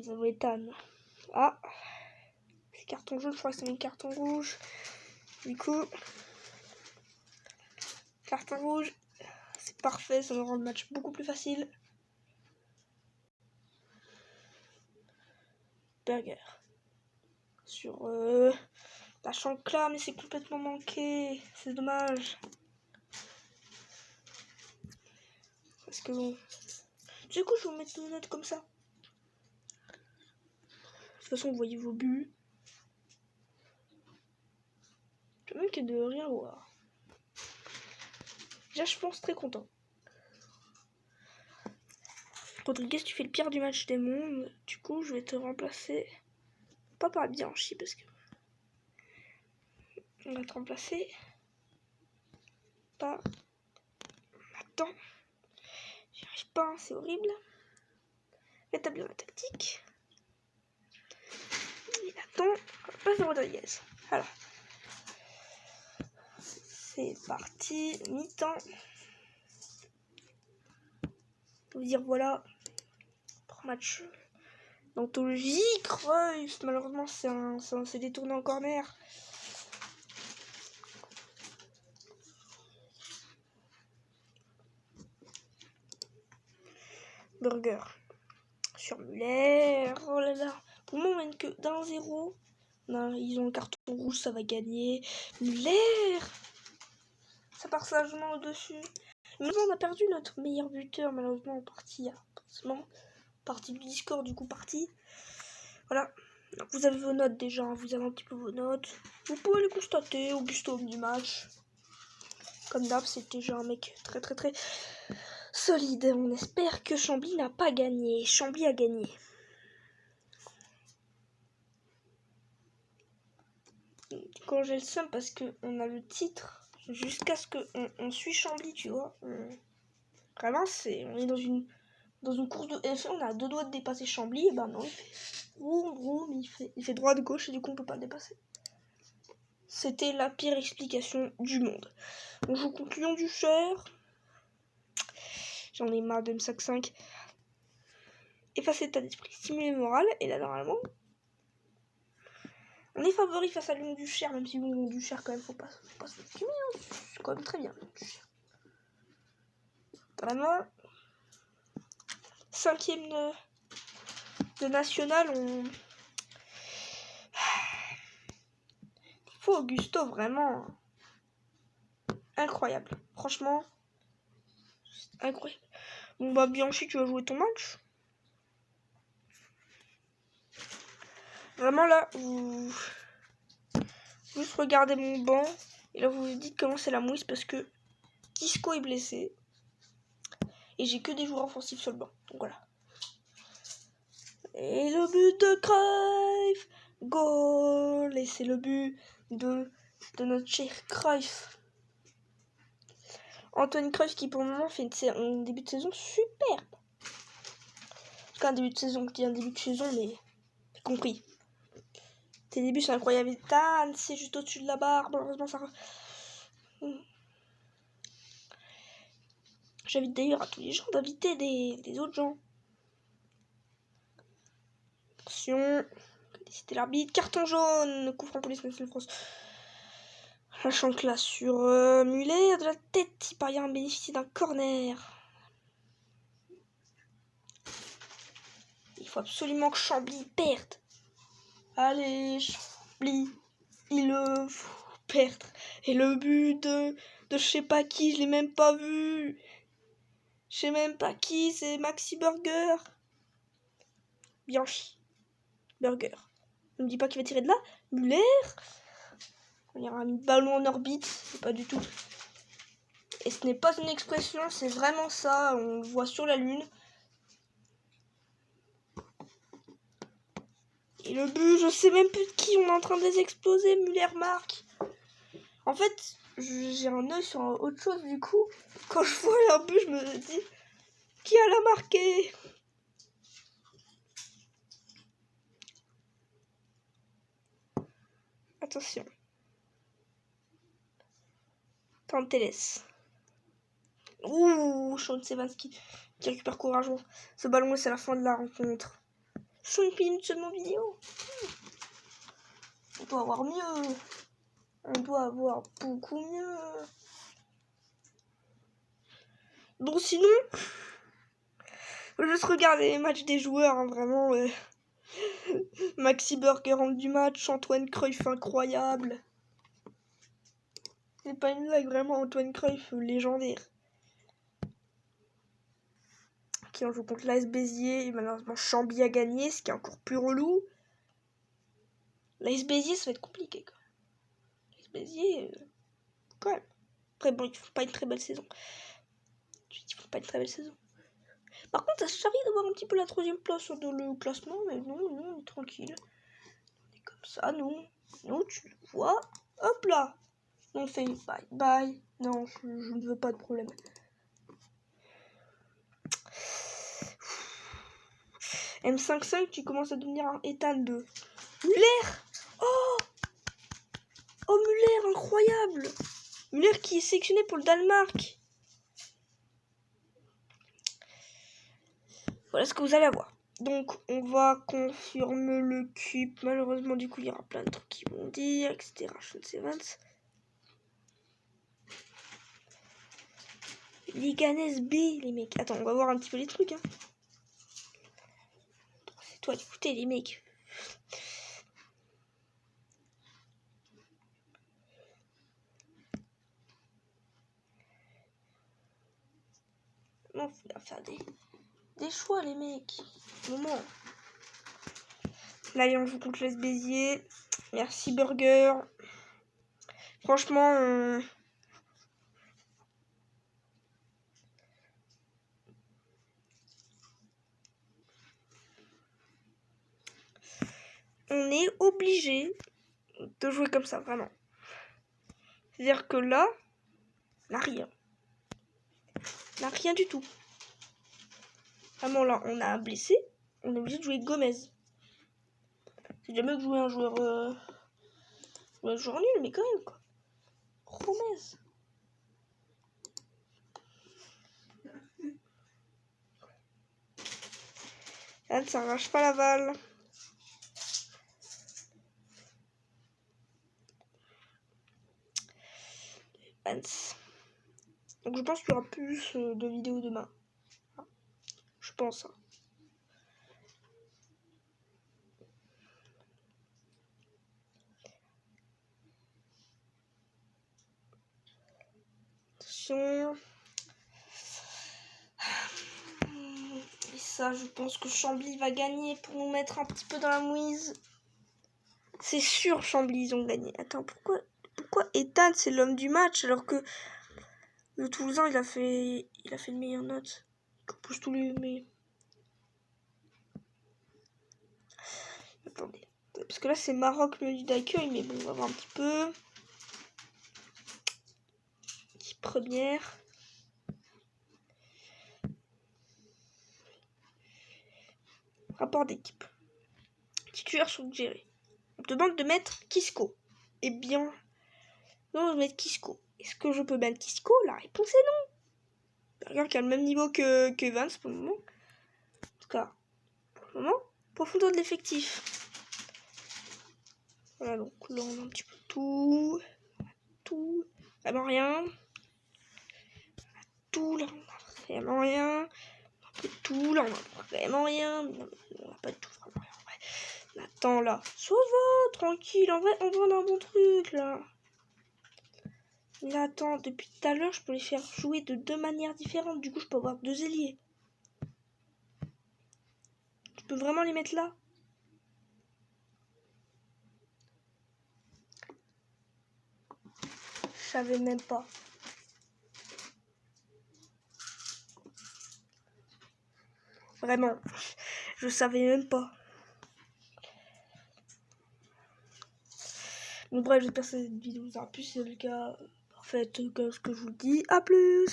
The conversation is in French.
qui va m'étonner. Ah, c'est carton jaune, je crois que c'est mon carton rouge. Du coup, carton rouge, c'est parfait, ça me rend le match beaucoup plus facile. Burger. Sur la chancla, mais c'est complètement manqué. C'est dommage. Parce que bon. Du coup, je vais vous mettre une note comme ça. De toute façon, vous voyez vos buts. Je même qu'il y a de rien voir. Déjà, je pense très content. Rodriguez, tu fais le pire du match des mondes. Du coup, je vais te remplacer. Pas par Bianchi, parce que. On va te remplacer. Pas. Attends. J'y arrive pas, hein, c'est horrible. Rétablir la tactique. Et attends. Pas de Rodriguez. Voilà. C'est parti. Mi-temps. Vous dire voilà. Pour match d'anthologie. Cruyff. Malheureusement, c'est détourné en corner. Burger sur Muller. Oh là là. Pour le moment, on mène que d'1-0. Ils ont le carton rouge, ça va gagner. Muller. Ça part sagement au-dessus. Maintenant, on a perdu notre meilleur buteur, malheureusement, en partie. Partie du Discord, du coup, partie. Voilà. Donc, vous avez vos notes déjà. Vous avez un petit peu vos notes. Vous pouvez les constater au Gusto du match. Comme d'hab, c'est déjà un mec très très très solide. On espère que Chambly n'a pas gagné. Chambly a gagné. Quand j'ai le seum parce qu'on a le titre jusqu'à ce qu'on suit Chambly, tu vois. Vraiment, on est dans une course de F1, on a 2 doigts de dépasser Chambly, et ben non, il fait vroom, il fait droite gauche et du coup on peut pas le dépasser. C'était la pire explication du monde. On joue contre Lyon du Cher. J'en ai marre de M5. Effacer l'état d'esprit, stimuler le moral, et là normalement on est favori face à Lyon du Cher, même si Lyon du Cher quand même faut pas se stimuler, hein. C'est quand même très bien. Vraiment 5ème de national, faut Augusto, vraiment incroyable, franchement incroyable. Bon bah Bianchi, tu vas jouer ton match. Vraiment là, vous juste regardez mon banc et là vous vous dites comment c'est la mouise parce que Tisco est blessé et j'ai que des joueurs offensifs sur le banc. Donc voilà. Et le but de Cruyff, goal, et c'est le but de notre cher Cruyff. Anthony Cruyff qui pour le moment fait un début de saison superbe. C'est un début de saison qui est un début de saison, mais j'ai compris. Tes débuts c'est incroyable. Tan, c'est juste au-dessus de la barre. Malheureusement ça. J'invite d'ailleurs à tous les gens d'inviter des autres gens. Attention. C'était l'arbitre. Carton jaune. Coup franc police nationale France. La chancla sur Muller de la tête. Il parvient à bénéficier d'un corner. Il faut absolument que Chambly perde. Allez, Chambly. Il le faut perdre. Et le but de je sais pas qui, je l'ai même pas vu. Je sais même pas qui, c'est Maxi Burger. Bianchi. Burger. Ne me dis pas qu'il va tirer de là. Muller. Il y aura un ballon en orbite. C'est pas du tout. Et ce n'est pas une expression, c'est vraiment ça. On le voit sur la lune. Et le but, je sais même plus de qui. On est en train de les exploser. Muller marque. En fait, j'ai un œil sur autre chose du coup. Quand je vois un but, je me dis qui a la marqué. Attention. Tanteles. Ouh, Sean Sevansky qui récupère courageusement. Ce ballon, c'est la fin de la rencontre. 5 minutes seulement vidéo. On doit avoir mieux. On doit avoir beaucoup mieux. Bon, sinon, juste regarder les matchs des joueurs, hein, vraiment. Maxi Burger en du match, Antoine Cruyff incroyable. C'est pas une blague, vraiment, Antoine Cruyff légendaire. Qui en joue contre l'AS Béziers, et malheureusement Chambly a gagné, ce qui est encore plus relou. L'AS Béziers, ça va être compliqué, quoi. L'AS Béziers, quand même. Après, bon, ils font pas une très belle saison. Par contre, ça charrie d'avoir un petit peu la 3ème place dans le classement, mais non, on est tranquille. On est comme ça, nous, tu le vois. Hop là. On fait bye bye. Non, je ne veux pas de problème. M55, tu commences à devenir un Ethan 2. Muller. Oh, Muller, incroyable. Muller qui est sélectionné pour le Danemark. Voilà ce que vous allez avoir. Donc, on va confirmer l'équipe. Malheureusement, du coup, il y aura plein de trucs qui vont dire, etc. Je ne sais pas. Liganes B, les mecs. Attends, on va voir un petit peu les trucs. Hein. C'est toi d'écouter, les mecs. Non, faut bien faire des choix, les mecs. Moment. Là, on joue contre l'AS Béziers. Merci Burger. Franchement, on est obligé de jouer comme ça, vraiment. C'est-à-dire que là, on n'a rien. On n'a rien du tout. Vraiment, là, on a un blessé. On est obligé de jouer Gomez. C'est jamais que jouer un joueur nul, mais quand même, quoi. Gomez. Elle ne s'arrache pas la balle. Donc je pense qu'il y aura plus de vidéos demain. Je pense. Attention. Et ça, je pense que Chambly va gagner pour nous mettre un petit peu dans la mouise. C'est sûr, Chambly, ils ont gagné. Attends, pourquoi Ethan, c'est l'homme du match alors que le Toulousain, il a fait une meilleure note. Il compose tous les meilleurs. Attendez. Parce que là, c'est Maroc, le lieu d'accueil, mais bon, on va voir un petit peu. Première. Rapport d'équipe. Titulaires sont gérés. On te demande de mettre Kisco. Eh bien, non, je vais mettre Kisco. Est-ce que je peux mettre Kisco? La réponse est non. Regarde qui a le même niveau que Evans pour le moment. En tout cas, pour le moment, profondeur de l'effectif. Voilà, donc là on a un petit peu tout. Vraiment rien. Tout, là on a vraiment rien. Un peu tout, là on a vraiment rien. On n'a pas du tout vraiment rien. Ouais. Attends là, ça va, tranquille. En vrai, on voit un bon truc là. Mais là, attends, depuis tout à l'heure, je peux les faire jouer de 2 manières différentes. Du coup, je peux avoir 2 ailiers. Je peux vraiment les mettre là. Je savais même pas. Vraiment, je savais même pas. Bon bref, j'espère que cette vidéo vous aura plu. Si c'est le cas, faites comme ce que je vous dis. A plus!